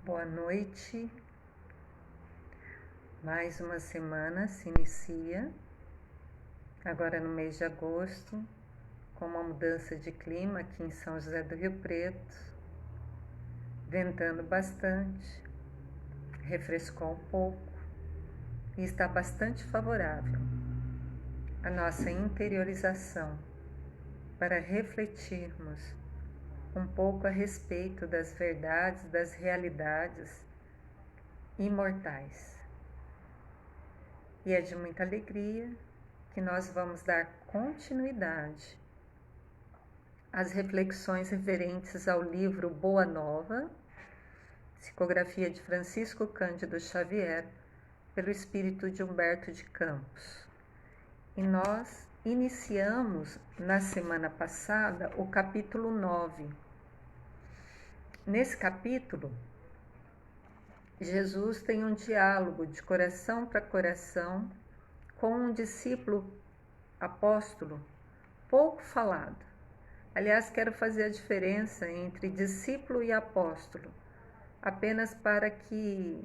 Boa noite. Mais uma semana se inicia, agora no mês de agosto, com uma mudança de clima aqui em São José do Rio Preto, ventando bastante, refrescou um pouco e está bastante favorável a nossa interiorização para refletirmos um pouco a respeito das verdades, das realidades imortais. E é de muita alegria que nós vamos dar continuidade às reflexões referentes ao livro Boa Nova, psicografia de Francisco Cândido Xavier, pelo espírito de Humberto de Campos. E nós iniciamos na semana passada o capítulo 9. Nesse capítulo, Jesus tem um diálogo de coração para coração com um discípulo apóstolo pouco falado. Aliás, quero fazer a diferença entre discípulo e apóstolo, apenas para que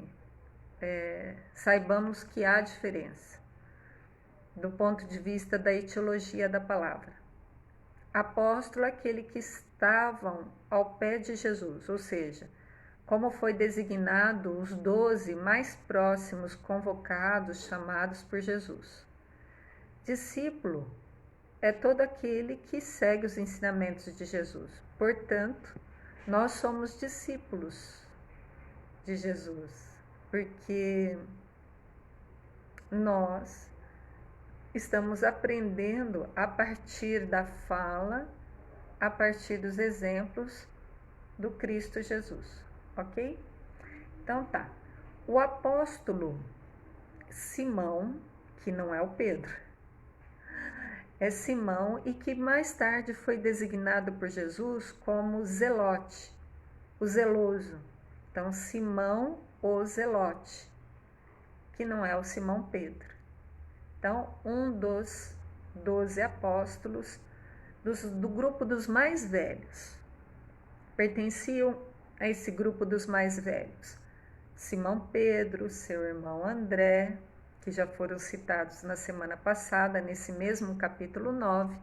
saibamos que há diferença, do ponto de vista da etiologia da palavra. Apóstolo é aquele que estavam ao pé de Jesus, ou seja, como foi designado os 12 mais próximos convocados, chamados por Jesus. Discípulo é todo aquele que segue os ensinamentos de Jesus. Portanto, nós somos discípulos de Jesus, porque nós estamos aprendendo a partir da fala, a partir dos exemplos do Cristo Jesus. Ok? Então tá. O apóstolo Simão, que não é o Pedro, é Simão e que mais tarde foi designado por Jesus como Zelote, o zeloso. Então, Simão o Zelote, que não é o Simão Pedro. Então, um dos 12 apóstolos do grupo dos mais velhos. Pertenciam a esse grupo dos mais velhos: Simão Pedro, seu irmão André, que já foram citados na semana passada, nesse mesmo capítulo 9.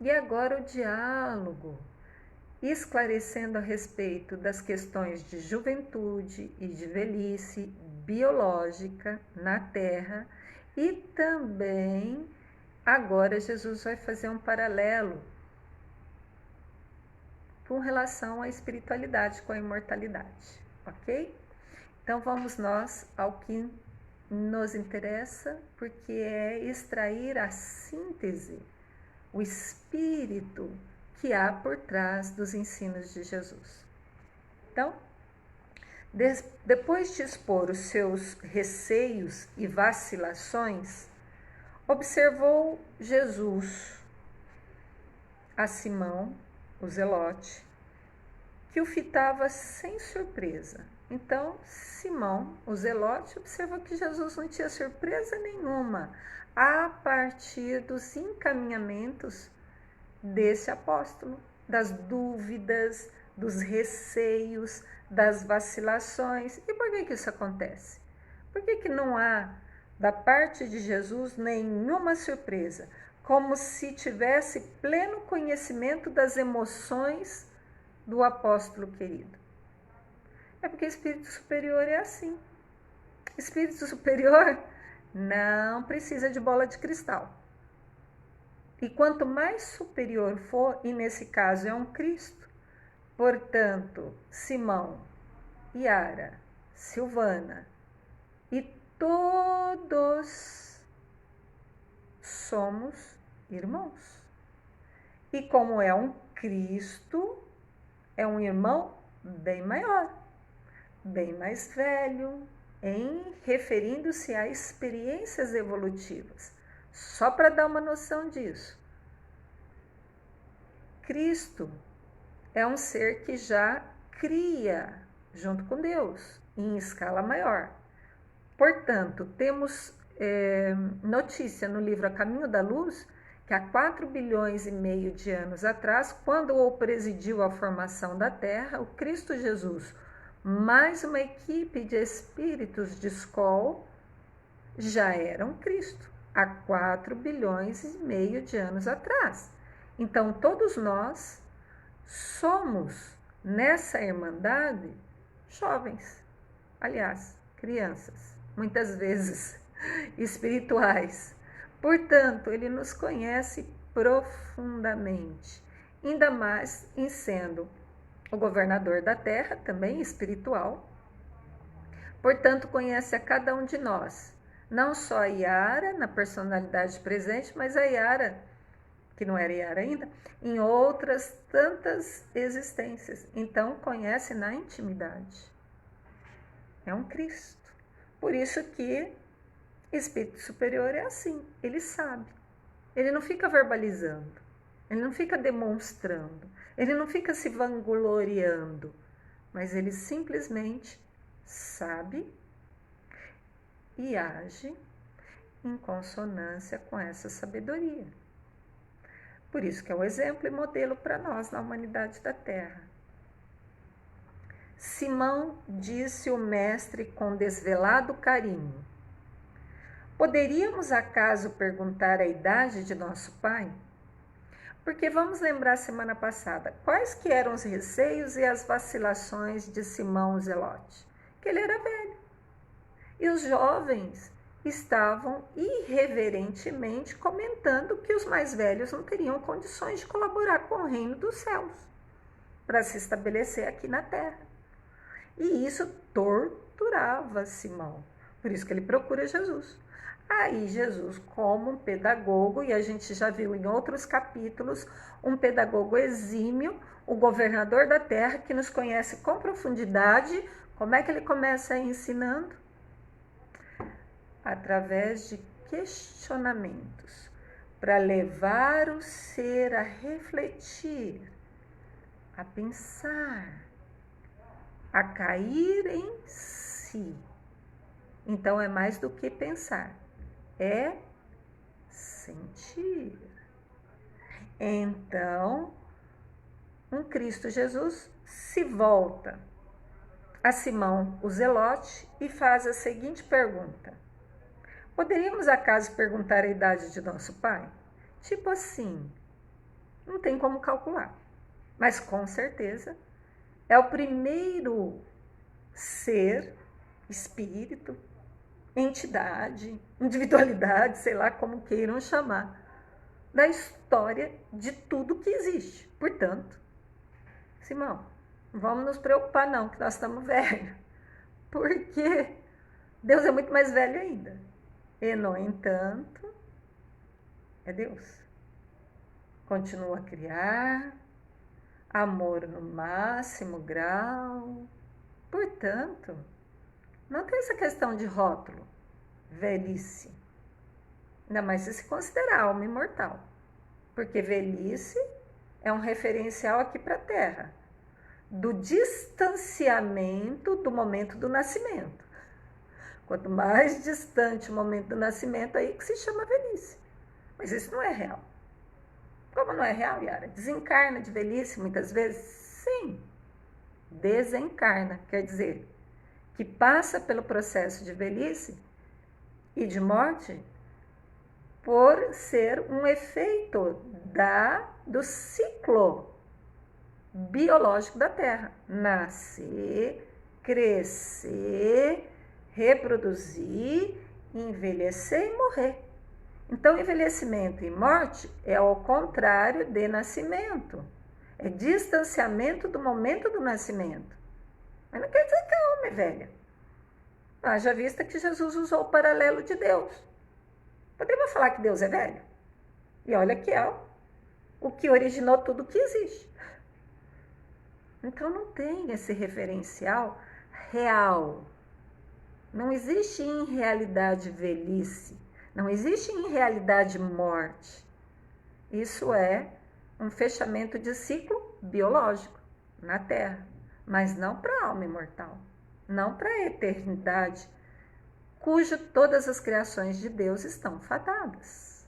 E agora o diálogo, esclarecendo a respeito das questões de juventude e de velhice biológica na Terra, e também agora Jesus vai fazer um paralelo com relação à espiritualidade, com a imortalidade, ok? Então vamos nós ao que nos interessa, porque é extrair a síntese, o espírito que há por trás dos ensinos de Jesus. Então, depois de expor os seus receios e vacilações, observou Jesus a Simão, o Zelote, que o fitava sem surpresa. Então, Simão, o Zelote, observou que Jesus não tinha surpresa nenhuma a partir dos encaminhamentos desse apóstolo, das dúvidas, dos receios, das vacilações. E por que isso acontece? Por que não há, da parte de Jesus, nenhuma surpresa? Como se tivesse pleno conhecimento das emoções do apóstolo querido. É porque espírito superior é assim. Espírito superior não precisa de bola de cristal. E quanto mais superior for, e nesse caso é um Cristo, portanto, Simão, Yara, Silvana e todos somos irmãos. E como é um Cristo, é um irmão bem maior, bem mais velho, referindo-se a experiências evolutivas. Só para dar uma noção disso. Cristo é um ser que já cria junto com Deus, em escala maior. Portanto, temos notícia no livro A Caminho da Luz, que há 4 bilhões e meio de anos atrás, quando o presidiu a formação da Terra, o Cristo Jesus, mais uma equipe de espíritos de Skol já eram Cristo, há 4 bilhões e meio de anos atrás. Então, todos nós somos, nessa irmandade, jovens, aliás, crianças, muitas vezes espirituais. Portanto, ele nos conhece profundamente, ainda mais em sendo o governador da terra, também espiritual. Portanto, conhece a cada um de nós, não só a Yara, na personalidade presente, mas a Yara, que não era Yara ainda, em outras tantas existências. Então, conhece na intimidade. É um Cristo. Por isso que espírito superior é assim, ele sabe. Ele não fica verbalizando, ele não fica demonstrando, ele não fica se vangloriando, mas ele simplesmente sabe e age em consonância com essa sabedoria. Por isso que é um exemplo e modelo para nós na humanidade da Terra. Simão disse o mestre com desvelado carinho: poderíamos acaso perguntar a idade de nosso pai? Porque vamos lembrar semana passada, quais que eram os receios e as vacilações de Simão Zelote? Que ele era velho. E os jovens estavam irreverentemente comentando que os mais velhos não teriam condições de colaborar com o reino dos céus para se estabelecer aqui na terra. E isso torturava Simão. Por isso que ele procura Jesus. Aí Jesus, como um pedagogo, e a gente já viu em outros capítulos, um pedagogo exímio, o governador da terra, que nos conhece com profundidade, como é que ele começa ensinando? Através de questionamentos, para levar o ser a refletir, a pensar, a cair em si. Então é mais do que pensar, é sentir. Então, um Cristo Jesus se volta a Simão o Zelote e faz a seguinte pergunta: poderíamos acaso perguntar a idade de nosso pai? Tipo assim, não tem como calcular, mas com certeza é o primeiro ser, espírito, entidade, individualidade, sei lá como queiram chamar, da história de tudo que existe. Portanto, Simão, não vamos nos preocupar não, que nós estamos velhos, porque Deus é muito mais velho ainda. E, no entanto, é Deus. Continua a criar, amor no máximo grau. Portanto, não tem essa questão de rótulo, velhice. Ainda mais se considerar alma imortal. Porque velhice é um referencial aqui para a Terra, do distanciamento do momento do nascimento. Quanto mais distante o momento do nascimento, aí que se chama velhice. Mas isso não é real. Como não é real, Yara? Desencarna de velhice muitas vezes? Sim. Desencarna, quer dizer, que passa pelo processo de velhice e de morte por ser um efeito do ciclo biológico da Terra. Nascer, crescer, reproduzir, envelhecer e morrer. Então, envelhecimento e morte é ao contrário de nascimento. É distanciamento do momento do nascimento. Mas não quer dizer que a alma é velha. Haja vista que Jesus usou o paralelo de Deus. Podemos falar que Deus é velho? E olha que é o que originou tudo que existe. Então não tem esse referencial real. Não existe em realidade velhice. Não existe em realidade morte. Isso é um fechamento de ciclo biológico na Terra, mas não para a alma imortal, não para a eternidade, cujo todas as criações de Deus estão fadadas.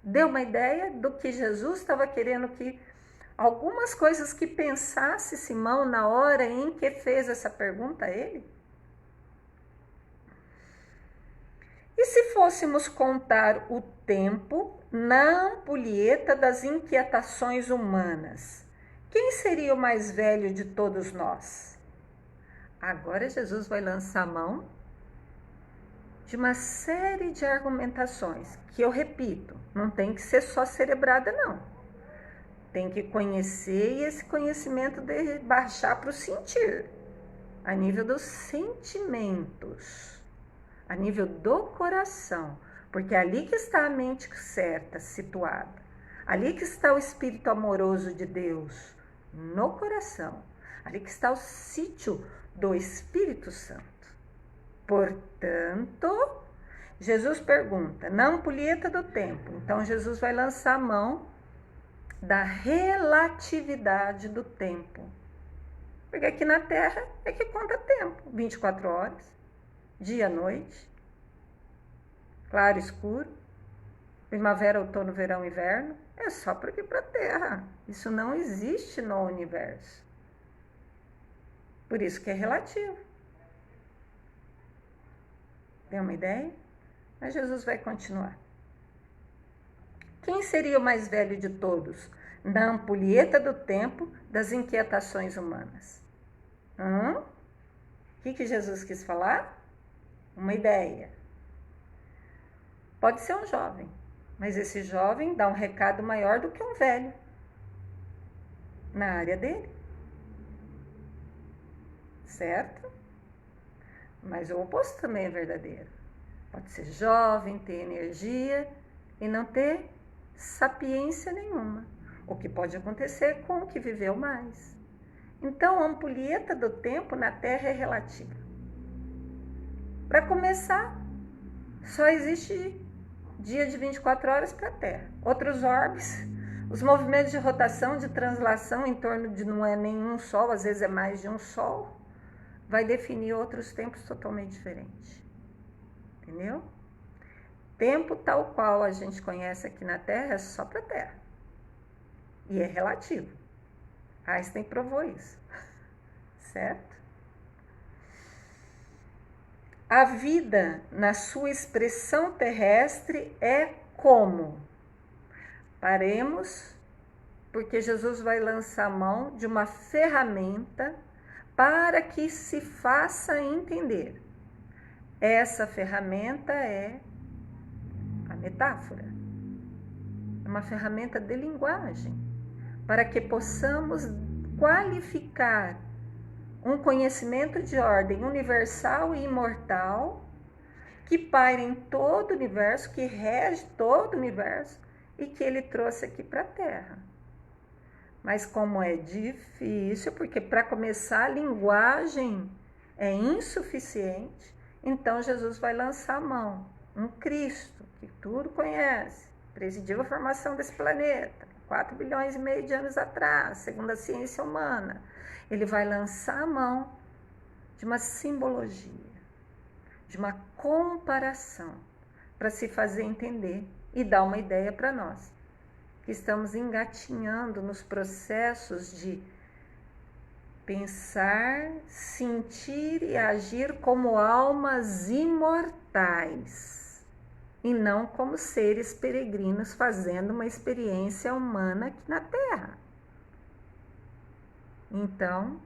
Deu uma ideia do que Jesus estava querendo que algumas coisas que pensasse Simão na hora em que fez essa pergunta a ele? E se fôssemos contar o tempo na ampulheta das inquietações humanas, quem seria o mais velho de todos nós? Agora Jesus vai lançar a mão de uma série de argumentações, que eu repito, não tem que ser só cerebrada não. Tem que conhecer e esse conhecimento de baixar para o sentir, a nível dos sentimentos, a nível do coração, porque é ali que está a mente certa, situada, ali que está o Espírito amoroso de Deus, no coração, ali que está o sítio do Espírito Santo. Portanto, Jesus pergunta, na ampulheta do tempo, então Jesus vai lançar a mão da relatividade do tempo. Porque aqui na Terra é que conta tempo, 24 horas, dia, noite, claro, escuro, primavera, outono, verão, inverno, é só para aqui para a Terra. Isso não existe no universo. Por isso que é relativo. Tem uma ideia? Mas Jesus vai continuar. Quem seria o mais velho de todos? Na ampulheta do tempo das inquietações humanas. O que Jesus quis falar? Uma ideia. Pode ser um jovem, mas esse jovem dá um recado maior do que um velho na área dele. Certo? Mas o oposto também é verdadeiro. Pode ser jovem, ter energia e não ter sapiência nenhuma. O que pode acontecer com o que viveu mais. Então, a ampulheta do tempo na Terra é relativa. Para começar, só existe dia de 24 horas para a Terra. Outros orbes, os movimentos de rotação, de translação em torno de não é nenhum Sol, às vezes é mais de um Sol, vai definir outros tempos totalmente diferentes. Entendeu? Tempo tal qual a gente conhece aqui na Terra é só para a Terra. E é relativo. Einstein provou isso. Certo? A vida, na sua expressão terrestre, é como? Paremos, porque Jesus vai lançar a mão de uma ferramenta para que se faça entender. Essa ferramenta é a metáfora. É uma ferramenta de linguagem, para que possamos qualificar um conhecimento de ordem universal e imortal que paira em todo o universo, que rege todo o universo e que ele trouxe aqui para a Terra. Mas como é difícil, porque para começar a linguagem é insuficiente, então Jesus vai lançar a mão, um Cristo que tudo conhece, presidiu a formação desse planeta, 4 bilhões e meio de anos atrás, segundo a ciência humana. Ele vai lançar a mão de uma simbologia, de uma comparação, para se fazer entender e dar uma ideia para nós, que estamos engatinhando nos processos de pensar, sentir e agir como almas imortais, e não como seres peregrinos fazendo uma experiência humana aqui na Terra. Então,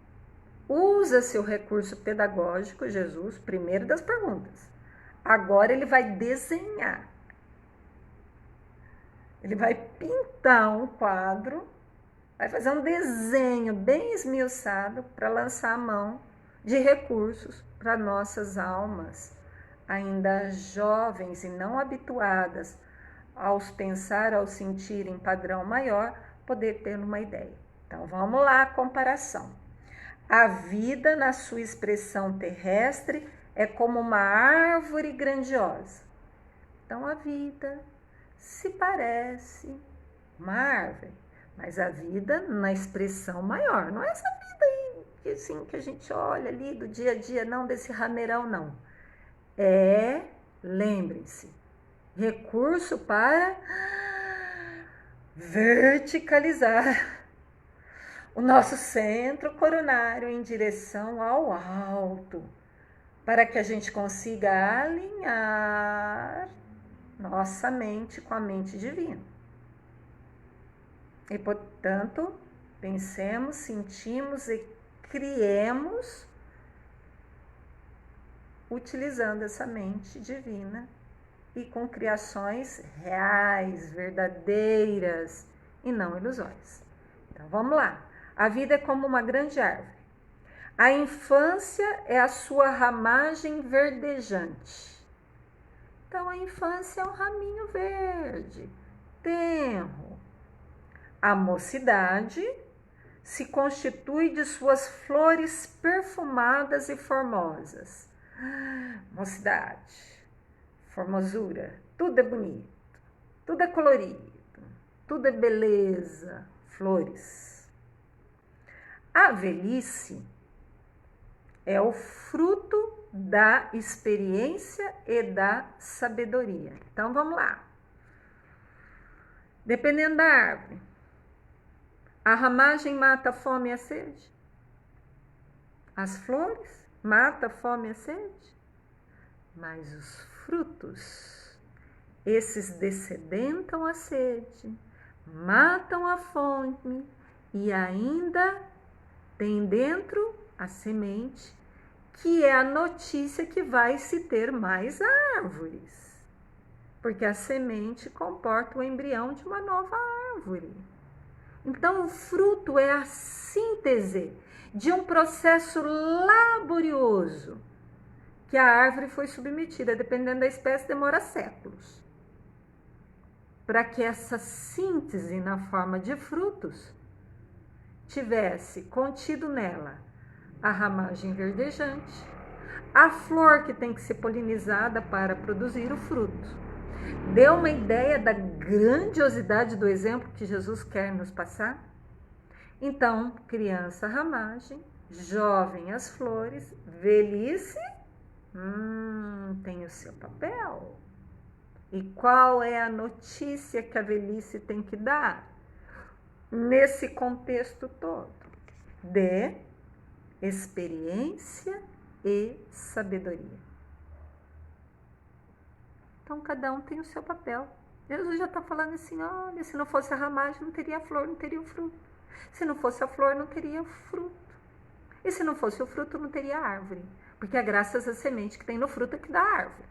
usa-se o recurso pedagógico, Jesus, primeiro das perguntas. Agora ele vai desenhar. Ele vai pintar um quadro, vai fazer um desenho bem esmiuçado para lançar a mão de recursos para nossas almas, ainda jovens e não habituadas aos pensar, ao sentir em padrão maior, poder ter uma ideia. Então, vamos lá, a comparação. A vida, na sua expressão terrestre, é como uma árvore grandiosa. Então, a vida se parece uma árvore, mas a vida na expressão maior. Não é essa vida aí que, assim, que a gente olha ali do dia a dia, não desse rameirão, não. Lembrem-se, recurso para verticalizar o nosso centro coronário em direção ao alto, para que a gente consiga alinhar nossa mente com a mente divina. E, portanto, pensemos, sentimos e criemos utilizando essa mente divina e com criações reais, verdadeiras e não ilusórias. Então, vamos lá. A vida é como uma grande árvore. A infância é a sua ramagem verdejante. Então, a infância é um raminho verde, tenro. A mocidade se constitui de suas flores perfumadas e formosas. Mocidade, formosura, tudo é bonito, tudo é colorido, tudo é beleza, flores. A velhice é o fruto da experiência e da sabedoria. Então, vamos lá. Dependendo da árvore, a ramagem mata a fome e a sede. As flores matam a fome e a sede. Mas os frutos, esses dessedentam a sede, matam a fome e ainda tem dentro a semente, que é a notícia que vai se ter mais árvores. Porque a semente comporta o embrião de uma nova árvore. Então, o fruto é a síntese de um processo laborioso que a árvore foi submetida, dependendo da espécie, demora séculos. Para que essa síntese na forma de frutos tivesse contido nela a ramagem verdejante, a flor que tem que ser polinizada para produzir o fruto. Deu uma ideia da grandiosidade do exemplo que Jesus quer nos passar? Então, criança, ramagem, jovem, as flores, velhice, tem o seu papel. E qual é a notícia que a velhice tem que dar? Nesse contexto todo, de experiência e sabedoria. Então, cada um tem o seu papel. Jesus já está falando assim, olha, se não fosse a ramagem, não teria a flor, não teria o fruto. Se não fosse a flor, não teria o fruto. E se não fosse o fruto, não teria a árvore. Porque é graças à semente que tem no fruto que dá a árvore.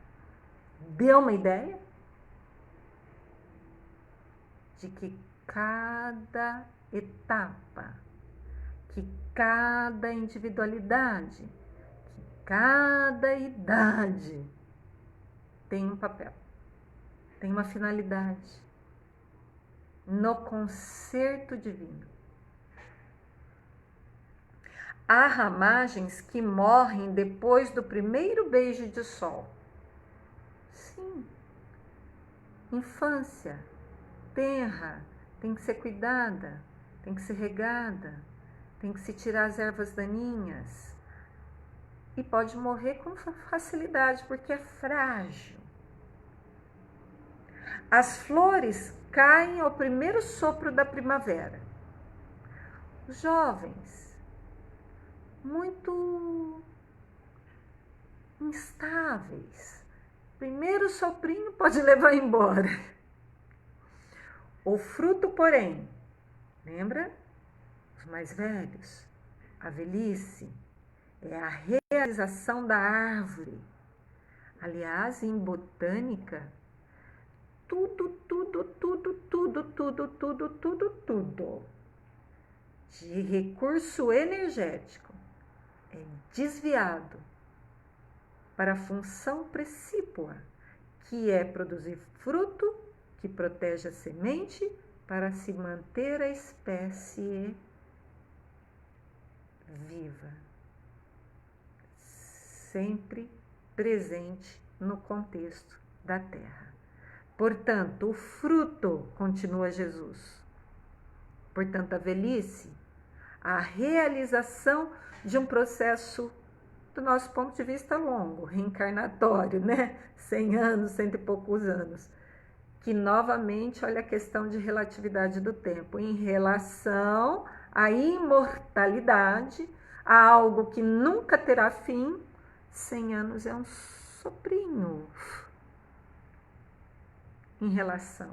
Deu uma ideia? De que cada etapa, que cada individualidade, que cada idade tem um papel, tem uma finalidade no concerto divino. Há ramagens que morrem depois do primeiro beijo de sol. Sim, infância, tenra, tem que ser cuidada, tem que ser regada, tem que se tirar as ervas daninhas. E pode morrer com facilidade, porque é frágil. As flores caem ao primeiro sopro da primavera. Os jovens, muito instáveis. Primeiro soprinho pode levar embora. O fruto, porém, lembra? Os mais velhos, a velhice, é a realização da árvore. Aliás, em botânica, tudo de recurso energético é desviado para a função precípua, que é produzir fruto que protege a semente para se manter a espécie viva, sempre presente no contexto da terra. Portanto, o fruto, continua Jesus. Portanto, a velhice, a realização de um processo, do nosso ponto de vista, longo, reencarnatório, né? 100 anos, 100 e poucos anos. Que, novamente, olha a questão de relatividade do tempo em relação a imortalidade, a algo que nunca terá fim. 100 anos é um soprinho em relação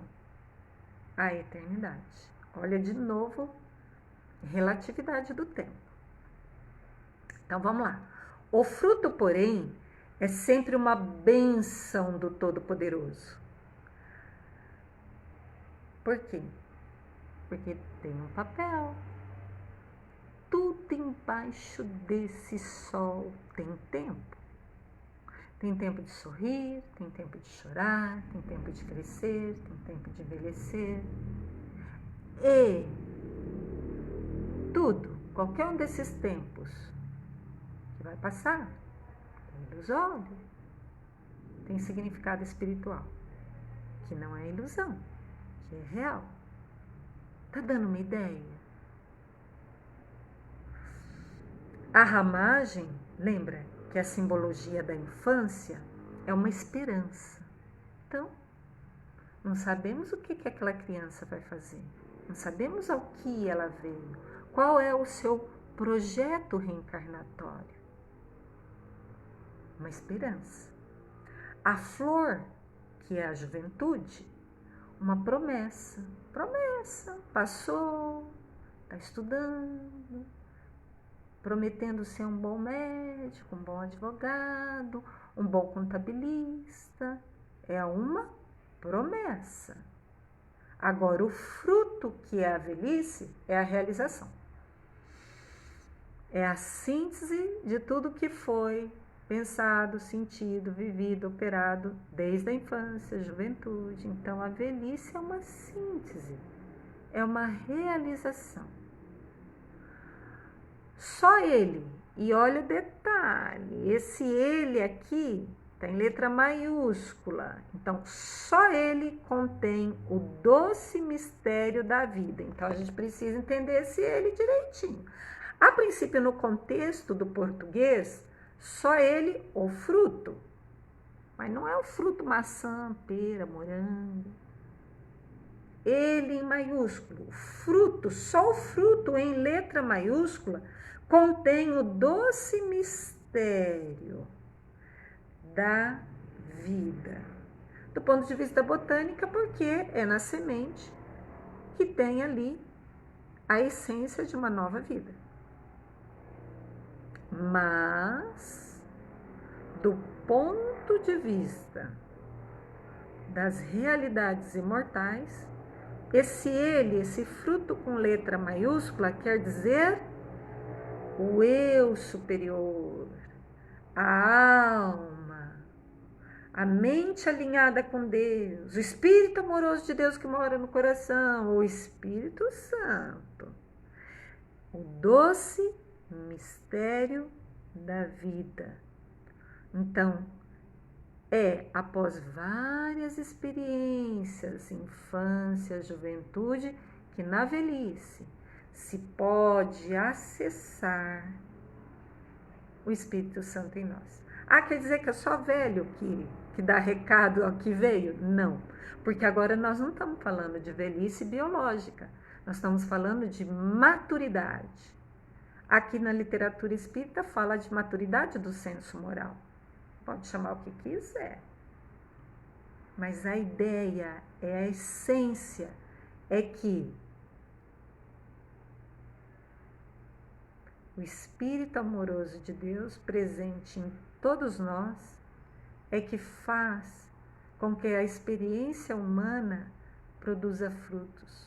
à eternidade. Olha de novo, relatividade do tempo. Então vamos lá. O fruto, porém, é sempre uma bênção do Todo-Poderoso. Por quê? Porque tem um papel. Tudo embaixo desse sol tem tempo. Tem tempo de sorrir, tem tempo de chorar, tem tempo de crescer, tem tempo de envelhecer. E tudo, qualquer um desses tempos que vai passar, é ilusório, tem significado espiritual, que não é ilusão, que é real. Tá dando uma ideia? A ramagem, lembra que a simbologia da infância é uma esperança. Então, não sabemos o que aquela criança vai fazer, não sabemos ao que ela veio, qual é o seu projeto reencarnatório. Uma esperança. A flor, que é a juventude, uma promessa. Promessa, passou, está estudando, prometendo ser um bom médico, um bom advogado, um bom contabilista. É uma promessa. Agora, o fruto, que é a velhice, é a realização. É a síntese de tudo que foi pensado, sentido, vivido, operado desde a infância, juventude. Então, a velhice é uma síntese, é uma realização. Só ele, e olha o detalhe, esse ele aqui está em letra maiúscula, então só ele contém o doce mistério da vida. Então a gente precisa entender esse ele direitinho. A princípio, no contexto do português, só ele, o fruto, mas não é o fruto maçã, pera, morango. Ele em maiúsculo, fruto, só o fruto em letra maiúscula contém o doce mistério da vida. Do ponto de vista botânico, porque é na semente que tem ali a essência de uma nova vida. Mas, do ponto de vista das realidades imortais, esse fruto com letra maiúscula quer dizer o eu superior, a alma, a mente alinhada com Deus, o Espírito amoroso de Deus que mora no coração, o Espírito Santo, o doce mistério da vida. Então, após várias experiências, infância, juventude, que na velhice se pode acessar o Espírito Santo em nós. Quer dizer que é só velho que dá recado ao que veio? Não, porque agora nós não estamos falando de velhice biológica, nós estamos falando de maturidade. Aqui na literatura espírita fala de maturidade do senso moral. Pode chamar o que quiser. Mas a ideia, a essência, é que o Espírito amoroso de Deus, presente em todos nós, é que faz com que a experiência humana produza frutos.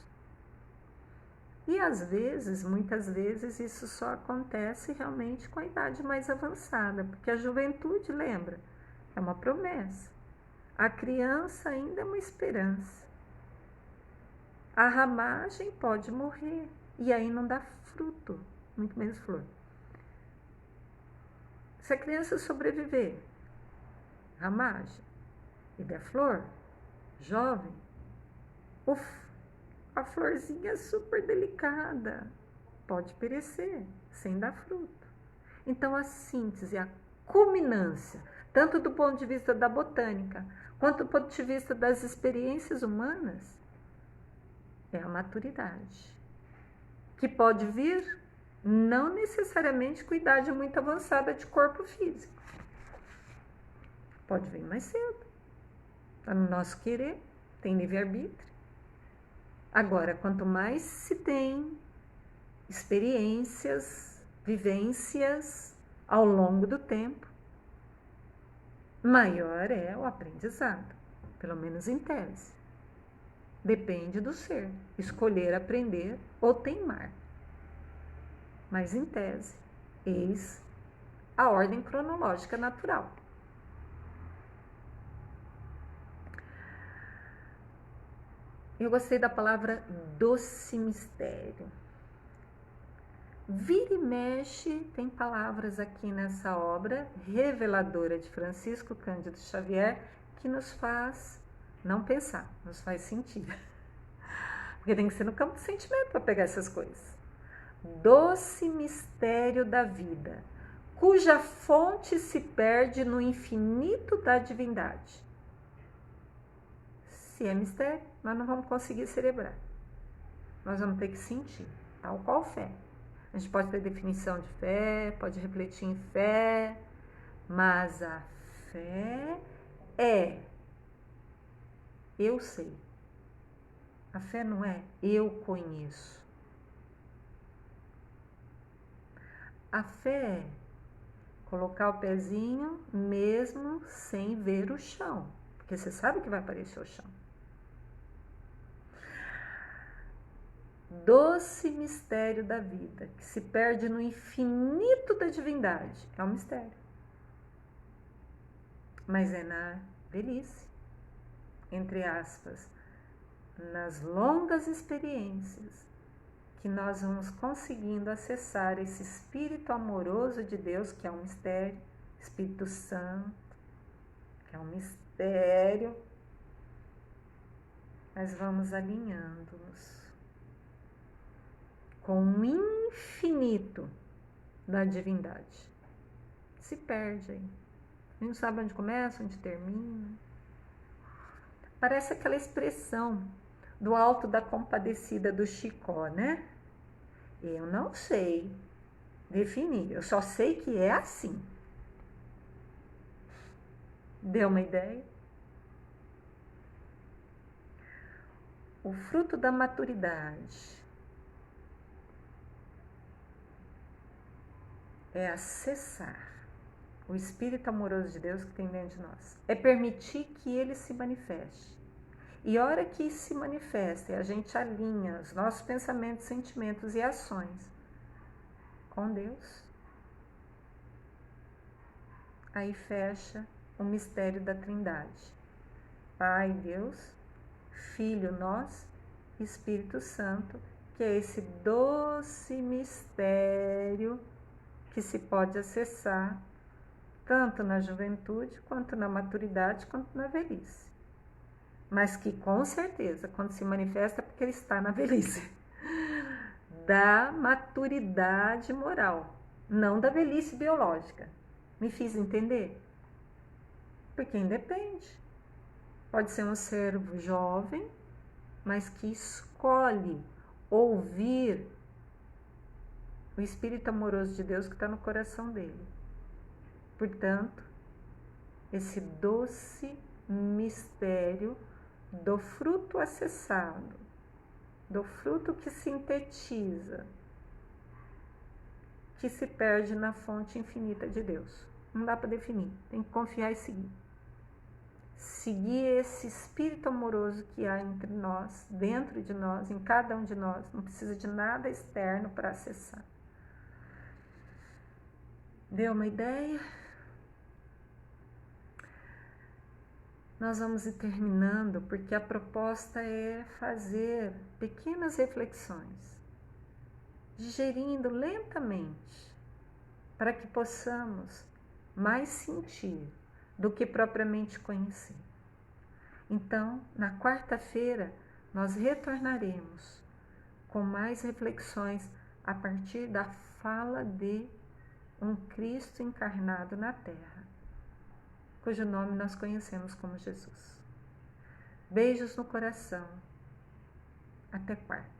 E às vezes, muitas vezes, isso só acontece realmente com a idade mais avançada, porque a juventude, lembra, é uma promessa. A criança ainda é uma esperança. A ramagem pode morrer e aí não dá fruto, muito menos flor. Se a criança sobreviver, ramagem, e der flor, jovem, a florzinha super delicada pode perecer sem dar fruto. Então a síntese, a culminância, tanto do ponto de vista da botânica, quanto do ponto de vista das experiências humanas, é a maturidade. que pode vir não necessariamente com idade muito avançada de corpo físico. Pode vir mais cedo. Está no nosso querer, tem livre-arbítrio. Agora, quanto mais se tem experiências, vivências ao longo do tempo, maior é o aprendizado, pelo menos em tese. Depende do ser, escolher aprender ou teimar. Mas em tese, eis a ordem cronológica natural. Eu gostei da palavra doce mistério. Vira e mexe, tem palavras aqui nessa obra reveladora de Francisco Cândido Xavier que nos faz não pensar, nos faz sentir. Porque tem que ser no campo do sentimento para pegar essas coisas. Doce mistério da vida, cuja fonte se perde no infinito da divindade. Se é mistério, nós não vamos conseguir celebrar. Nós vamos ter que sentir, tal qual fé. A gente pode ter definição de fé, pode refletir em fé, mas a fé é eu sei. A fé não é eu conheço. A fé é colocar o pezinho mesmo sem ver o chão, porque você sabe que vai aparecer o chão. Doce mistério da vida, que se perde no infinito da divindade. É um mistério. Mas é na velhice, entre aspas, nas longas experiências, que nós vamos conseguindo acessar esse Espírito amoroso de Deus, que é um mistério, Espírito Santo, que é um mistério. Nós vamos alinhando-nos com o infinito da divindade. Se perde aí. A gente não sabe onde começa, onde termina. Parece aquela expressão do Alto da Compadecida do Chicó, né? Eu não sei definir, eu só sei que é assim. Deu uma ideia? O fruto da maturidade é acessar o Espírito amoroso de Deus que tem dentro de nós. É permitir que ele se manifeste. E a hora que se manifesta e a gente alinha os nossos pensamentos, sentimentos e ações com Deus, aí fecha o mistério da Trindade. Pai, Deus, Filho, nós, Espírito Santo, que é esse doce mistério que se pode acessar tanto na juventude, quanto na maturidade, quanto na velhice. Mas que com certeza, quando se manifesta, é porque ele está na velhice. Da maturidade moral, não da velhice biológica. Me fiz entender? Porque independe. Pode ser um servo jovem, mas que escolhe ouvir o Espírito amoroso de Deus que está no coração dele. Portanto, esse doce mistério do fruto acessado, do fruto que sintetiza, que se perde na fonte infinita de Deus. Não dá para definir, tem que confiar e seguir. Seguir esse Espírito amoroso que há entre nós, dentro de nós, em cada um de nós. Não precisa de nada externo para acessar. Deu uma ideia? Nós vamos ir terminando, porque a proposta é fazer pequenas reflexões, digerindo lentamente, para que possamos mais sentir do que propriamente conhecer. Então, na quarta-feira, nós retornaremos com mais reflexões a partir da fala de um Cristo encarnado na Terra, cujo nome nós conhecemos como Jesus. Beijos no coração. Até quarta.